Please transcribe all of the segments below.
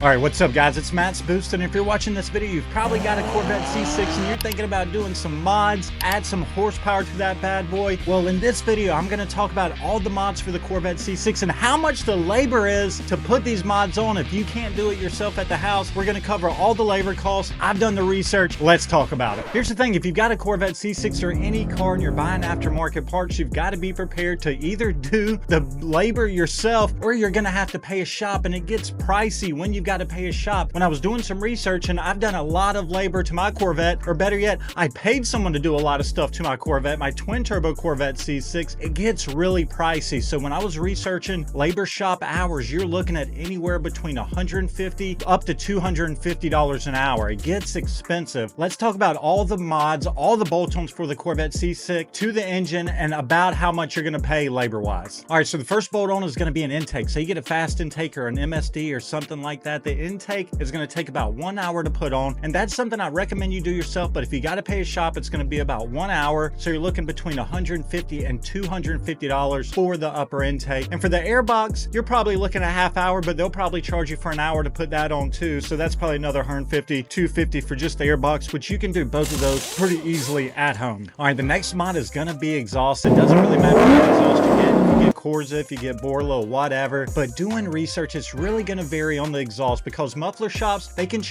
All right, what's up guys? It's Matt's Boost, and if you're watching this video, you've probably got a Corvette C6 and you're thinking about doing some mods, add some horsepower to that bad boy. Well, in this video, I'm gonna talk about all the mods for the Corvette C6 and how much the labor is to put these mods on. If you can't do it yourself at the house, we're gonna cover all the labor costs. I've done the research. Let's talk about it. Here's the thing, if you've got a Corvette C6 or any car and you're buying aftermarket parts, you've got to be prepared to either do the labor yourself or you're gonna have to pay a shop, and it gets pricey when you've got to pay a shop. When I was doing some research, and I've done a lot of labor to my Corvette, or better yet, I paid someone to do a lot of stuff to my Corvette, my twin turbo Corvette C6, it gets really pricey. So when I was researching labor shop hours, you're looking at anywhere between $150 up to $250 an hour. It gets expensive. Let's talk about all the mods, all the bolt-ons for the Corvette C6 to the engine, and about how much you're gonna pay labor-wise. All right, so the first bolt-on is gonna be an intake. So you get a fast intake or an MSD or something like that. The intake is going to take about 1 hour to put on, and that's something I recommend you do yourself, but if you got to pay a shop, it's going to be about 1 hour. So you're looking between $150 and $250 for the upper intake. And for the air box, you're probably looking at a half hour, but they'll probably charge you for an hour to put that on too. So that's probably another $150, $250 for just the air box, which you can do both of those pretty easily at home. All right, the next mod is going to be exhaust. It doesn't really matter what exhaust you get. You get Corza, if you get Borla, whatever, but doing research, it's really going to vary on the exhaust, because muffler shops, they can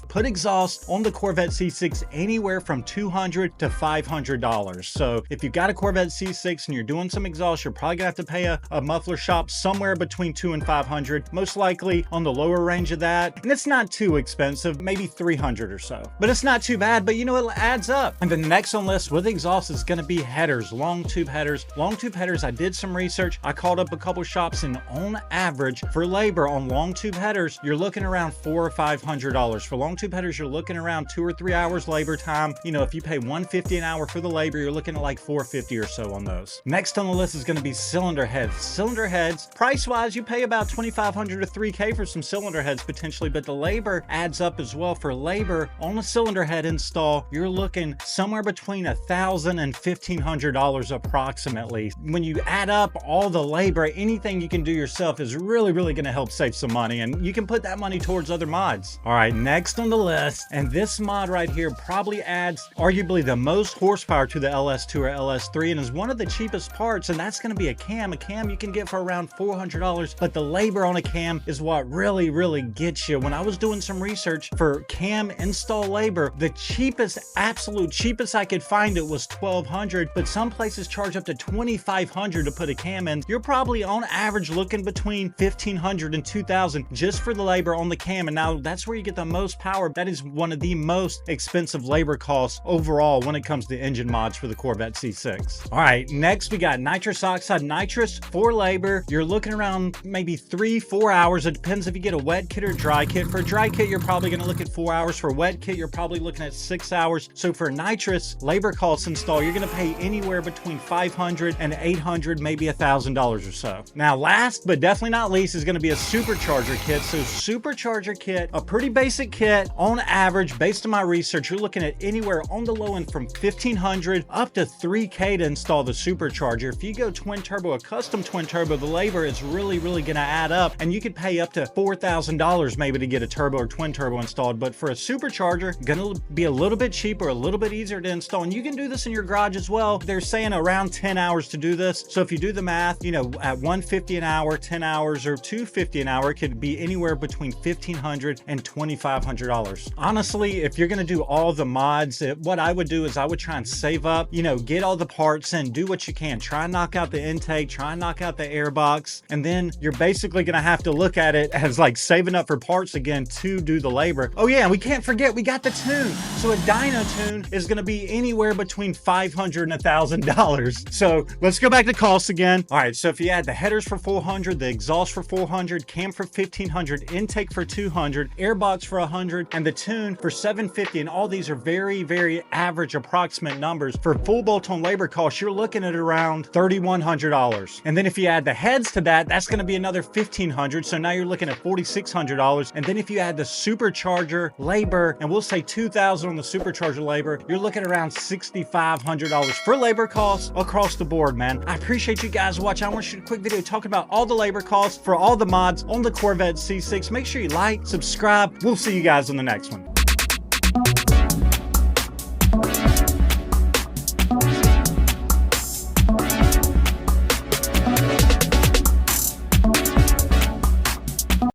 put exhaust on the Corvette C6 anywhere from $200 to $500. So if you've got a Corvette C6 and you're doing some exhaust, you're probably gonna have to pay a muffler shop somewhere between $200 and $500, most likely on the lower range of that. And it's not too expensive, maybe $300 or so, but it's not too bad. But you know, it adds up. And the next on the list with exhaust is gonna be headers, long tube headers. Long tube headers, I did some research. I called up a couple shops, and on average for labor on long tube headers, you're looking around $400 or $500. For long tube headers, you're looking around 2 or 3 hours labor time. You know, if you pay $150 an hour for the labor, you're looking at like $450 or so on those. Next on the list is going to be cylinder heads. Cylinder heads, price wise, you pay about $2,500 to $3K for some cylinder heads potentially, but the labor adds up as well. For labor on a cylinder head install, you're looking somewhere between $1,000 and $1,500 approximately. When you add up all the labor, anything you can do yourself is really going to help save some money, and you can put that money towards other mods. All right, next on the list, and this mod right here probably adds arguably the most horsepower to the LS2 or LS3, and is one of the cheapest parts, and that's going to be a cam. A cam you can get for around $400, but the labor on a cam is what really gets you. When I was doing some research for cam install labor, the cheapest, absolute cheapest I could find it was $1,200, but some places charge up to $2,500 to put a cam in. You're probably on average looking between $1,500 and $2,000 just for the labor on the cam. And now that's where you get the most power. That is one of the most expensive labor costs overall when it comes to engine mods for the Corvette C6. All right, next we got nitrous oxide. Nitrous for labor, you're looking around maybe 3-4 hours. It depends if you get a wet kit or dry kit. For a dry kit, you're probably going to look at 4 hours. For a wet kit, you're probably looking at 6 hours. So for nitrous labor costs install, you're going to pay anywhere between $500 and $800, maybe $1,000 or so. Now last but definitely not least is going to be a supercharger kit. So supercharger kit, a pretty basic kit. On average, based on my research, you're looking at anywhere on the low end from $1,500 up to $3K to install the supercharger. If you go twin turbo, a custom twin turbo, the labor is really going to add up, and you could pay up to $4,000 maybe to get a turbo or twin turbo installed. But for a supercharger, gonna be a little bit cheaper, a little bit easier to install, and you can do this in your garage as well. They're saying around 10 hours to do this. So if you do the math, you know, at $150 an hour, 10 hours, or $250 an hour, it could be anywhere between $1,500 and $2,500. Honestly, if you're going to do all the mods, what I would do is I would try and save up, you know, get all the parts in, do what you can, try and knock out the intake, try and knock out the air box, and then you're basically going to have to look at it as like saving up for parts again to do the labor. Oh yeah, we can't forget, we got the tune. So a dyno tune is going to be anywhere between $500 and $1,000. So let's go back to costs again. All right, so if you add the headers for $400, the exhaust for $400, cam for $1,500, intake for $200, airbox for $100, and the tune for $750, and all these are very average approximate numbers. For full bolt-on labor costs, you're looking at around $3,100. And then if you add the heads to that, that's going to be another $1,500. So now you're looking at $4,600. And then if you add the supercharger labor, and we'll say $2,000 on the supercharger labor, you're looking around $6,500 for labor costs across the board, man. I appreciate you guys watching. watching. I want to shoot a quick video talking about all the labor costs for all the mods on the Corvette C6. Make sure you like, subscribe. We'll see you guys on the next one.